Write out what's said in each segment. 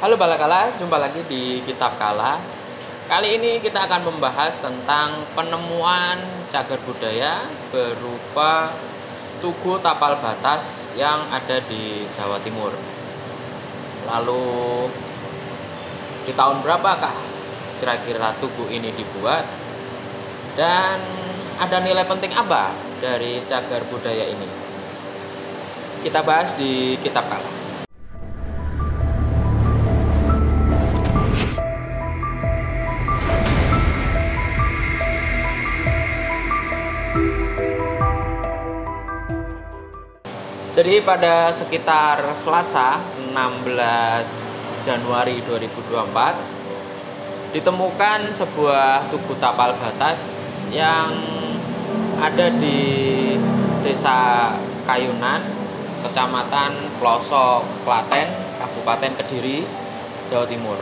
Halo Balakala, jumpa lagi di Kitab Kala. Kali ini kita akan membahas tentang penemuan cagar budaya berupa tugu tapal batas yang ada di Jawa Timur. Lalu di tahun berapakah kira-kira tugu ini dibuat? Dan ada nilai penting apa dari cagar budaya ini? Kita bahas di Kitab Kala. Jadi pada sekitar Selasa 16 Januari 2024 ditemukan sebuah tugu tapal batas yang ada di Desa Kayunan, Kecamatan Pelosok, Klaten, Kabupaten Kediri, Jawa Timur.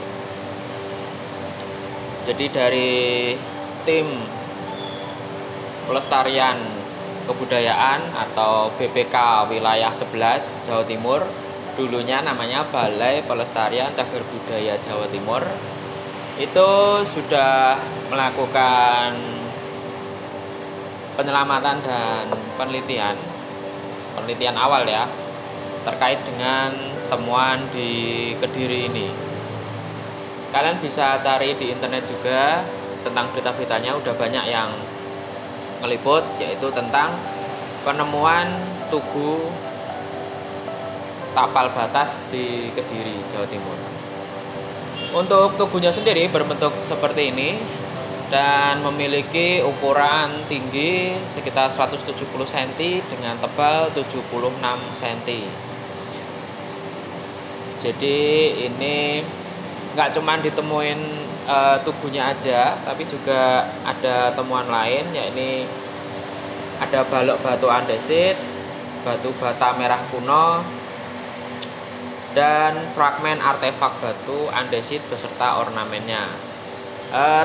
Jadi dari tim pelestarian kebudayaan atau BPK wilayah 11 Jawa Timur, dulunya namanya Balai Pelestarian Cagar Budaya Jawa Timur, itu sudah melakukan penyelamatan dan penelitian awal ya terkait dengan temuan di Kediri ini. Kalian bisa cari di internet juga tentang berita-beritanya, udah banyak yang meliput, yaitu tentang penemuan tugu tapal batas di Kediri, Jawa Timur. Untuk tugunya sendiri berbentuk seperti ini dan memiliki ukuran tinggi sekitar 170 cm dengan tebal 76 cm. Jadi ini nggak cuma ditemuin tubuhnya aja, tapi juga ada temuan lain, yakni ada balok batu andesit, batu bata merah kuno, dan fragmen artefak batu andesit beserta ornamennya.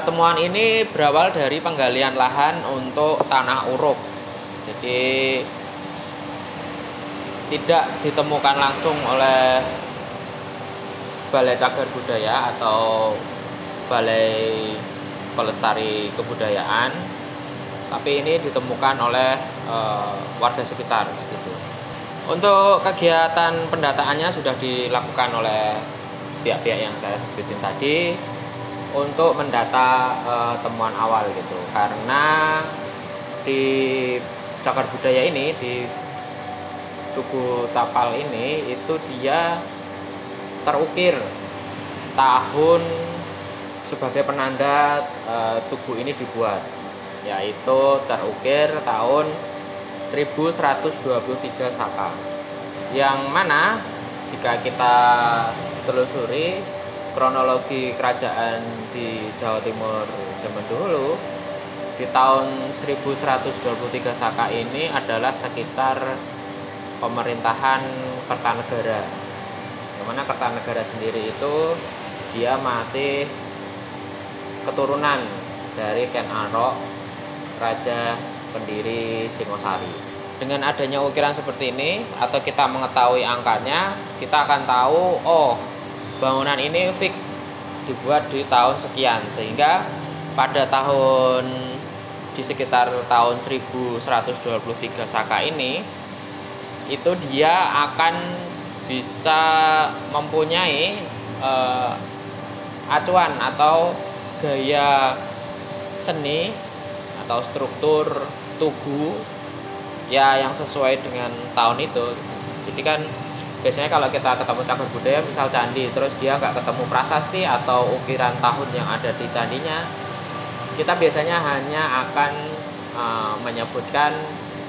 Temuan ini berawal dari penggalian lahan untuk tanah uruk, jadi tidak ditemukan langsung oleh Balai Cagar Budaya atau Balai Pelestari Kebudayaan, tapi ini ditemukan oleh warga sekitar gitu. Untuk kegiatan pendataannya sudah dilakukan oleh pihak-pihak yang saya sebutin tadi untuk mendata temuan awal gitu, karena di cagar budaya ini, di tugu tapal ini, itu dia terukir tahun sebagai penanda tugu ini dibuat, yaitu terukir tahun 1123 Saka, yang mana jika kita telusuri kronologi kerajaan di Jawa Timur zaman dulu, di tahun 1123 Saka ini adalah sekitar pemerintahan Kertanegara, yang mana Kertanegara sendiri itu dia masih keturunan dari Ken Arok, raja pendiri Singosari. Dengan adanya ukiran seperti ini, atau kita mengetahui angkanya, kita akan tahu, oh, bangunan ini fix dibuat di tahun sekian, sehingga pada tahun di sekitar tahun 1123 Saka ini, itu dia akan bisa mempunyai acuan atau gaya seni atau struktur tugu ya yang sesuai dengan tahun itu. Jadi kan biasanya kalau kita ketemu cagar budaya, misal candi, terus dia nggak ketemu prasasti atau ukiran tahun yang ada di candinya, kita biasanya hanya akan menyebutkan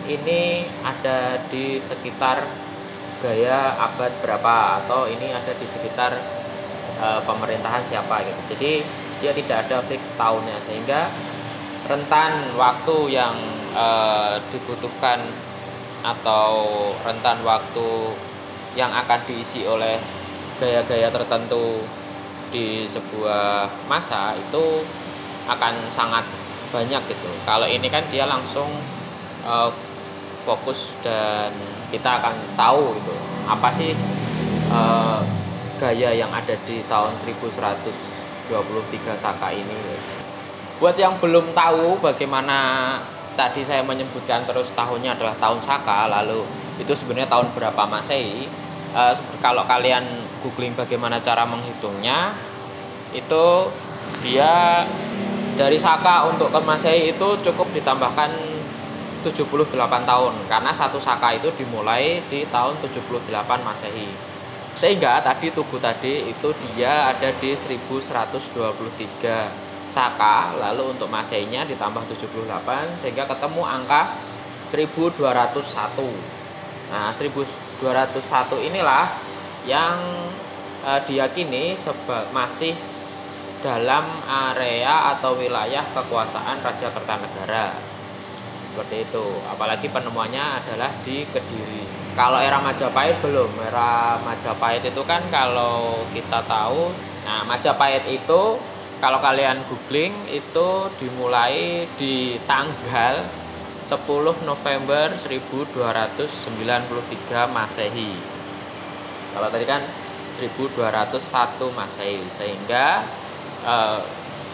ini ada di sekitar gaya abad berapa, atau ini ada di sekitar pemerintahan siapa gitu. Jadi dia tidak ada fix tahunnya, sehingga rentan waktu yang dibutuhkan atau rentan waktu yang akan diisi oleh gaya-gaya tertentu di sebuah masa itu akan sangat banyak gitu. Kalau ini kan dia langsung fokus dan kita akan tahu gitu apa sih gaya yang ada di tahun 1123 Saka ini. Buat yang belum tahu bagaimana tadi saya menyebutkan terus tahunnya adalah tahun Saka, lalu itu sebenarnya tahun berapa Masehi, kalau kalian googling bagaimana cara menghitungnya, itu dia dari Saka untuk ke Masehi itu cukup ditambahkan 78 tahun, karena satu Saka itu dimulai di tahun 78 Masehi. Sehingga tadi Tugu tadi itu dia ada di 1123 Saka, lalu untuk Masehinya ditambah 78 sehingga ketemu angka 1201. Nah, 1201 inilah yang diyakini masih dalam area atau wilayah kekuasaan Raja Kertanegara. Seperti itu, apalagi penemuannya adalah di Kediri. Kalau era Majapahit belum. Era Majapahit itu kan kalau kita tahu, nah Majapahit itu kalau kalian googling itu dimulai di tanggal 10 November 1293 Masehi. Kalau tadi kan 1201 Masehi, sehingga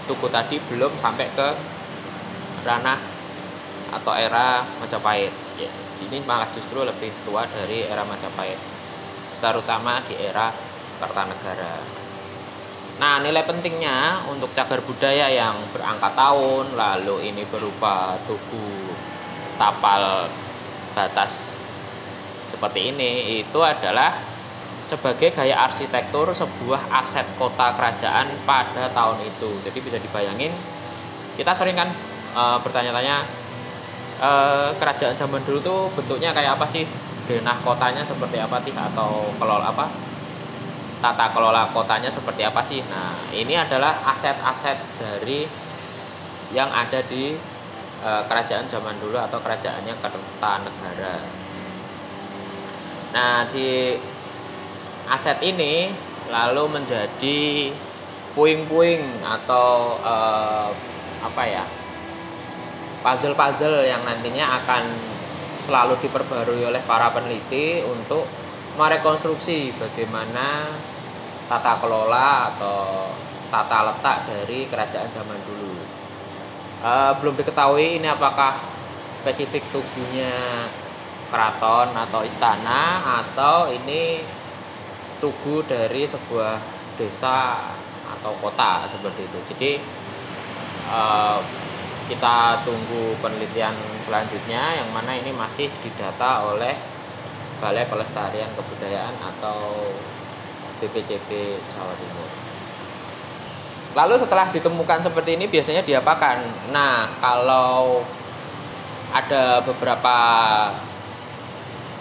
Tugu tadi belum sampai ke ranah atau era Majapahit. Ya, ini malah justru lebih tua dari era Majapahit, terutama di era Kertanegara. Nah, nilai pentingnya untuk cagar budaya yang berangkat tahun, lalu ini berupa tugu tapal batas seperti ini, itu adalah sebagai gaya arsitektur sebuah aset kota kerajaan pada tahun itu. Jadi bisa dibayangin, kita sering kan bertanya-tanya, kerajaan zaman dulu tuh bentuknya kayak apa sih, denah kotanya seperti apa sih, atau tata kelola kotanya seperti apa sih. Nah, ini adalah aset-aset dari yang ada di kerajaan zaman dulu atau kerajaannya Kertanegara. Nah, di aset ini lalu menjadi puing-puing atau puzzle-puzzle yang nantinya akan selalu diperbarui oleh para peneliti untuk merekonstruksi bagaimana tata kelola atau tata letak dari kerajaan zaman dulu. Belum diketahui ini apakah spesifik tugunya keraton atau istana, atau ini tugu dari sebuah desa atau kota seperti itu. Jadi kita tunggu penelitian selanjutnya, yang mana ini masih didata oleh Balai Pelestarian Kebudayaan atau BPCB Jawa Timur. Lalu setelah ditemukan seperti ini biasanya diapakan? Nah, kalau ada beberapa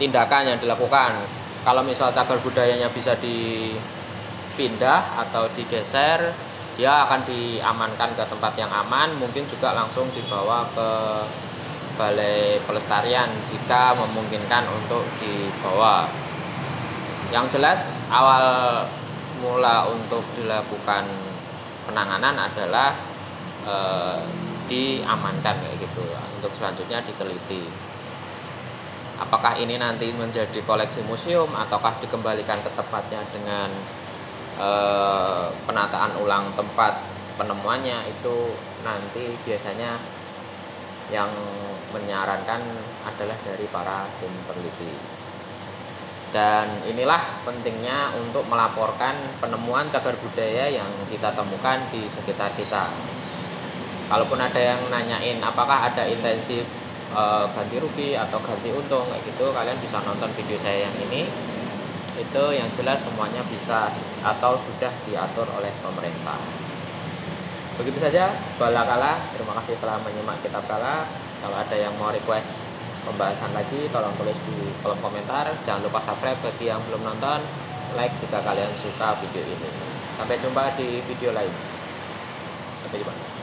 tindakan yang dilakukan. Kalau misal cagar budayanya bisa dipindah atau digeser, dia akan diamankan ke tempat yang aman, mungkin juga langsung dibawa ke Balai Pelestarian jika memungkinkan untuk dibawa. Yang jelas awal mula untuk dilakukan penanganan adalah diamankan kayak gitu. Untuk selanjutnya diteliti. Apakah ini nanti menjadi koleksi museum ataukah dikembalikan ke tempatnya dengan penataan ulang tempat penemuannya, itu nanti biasanya yang menyarankan adalah dari para tim peneliti. Dan inilah pentingnya untuk melaporkan penemuan cagar budaya yang kita temukan di sekitar kita. Kalaupun ada yang nanyain apakah ada intensi ganti rugi atau ganti untung kayak gitu, kalian bisa nonton video saya yang ini. Itu yang jelas semuanya bisa atau sudah diatur oleh pemerintah. Begitu saja Balakala, terima kasih telah menyimak Kitab Kala. Kalau ada yang mau request pembahasan lagi, tolong tulis di kolom komentar. Jangan lupa subscribe bagi yang belum nonton, like jika kalian suka video ini. Sampai jumpa di video lain. Sampai jumpa.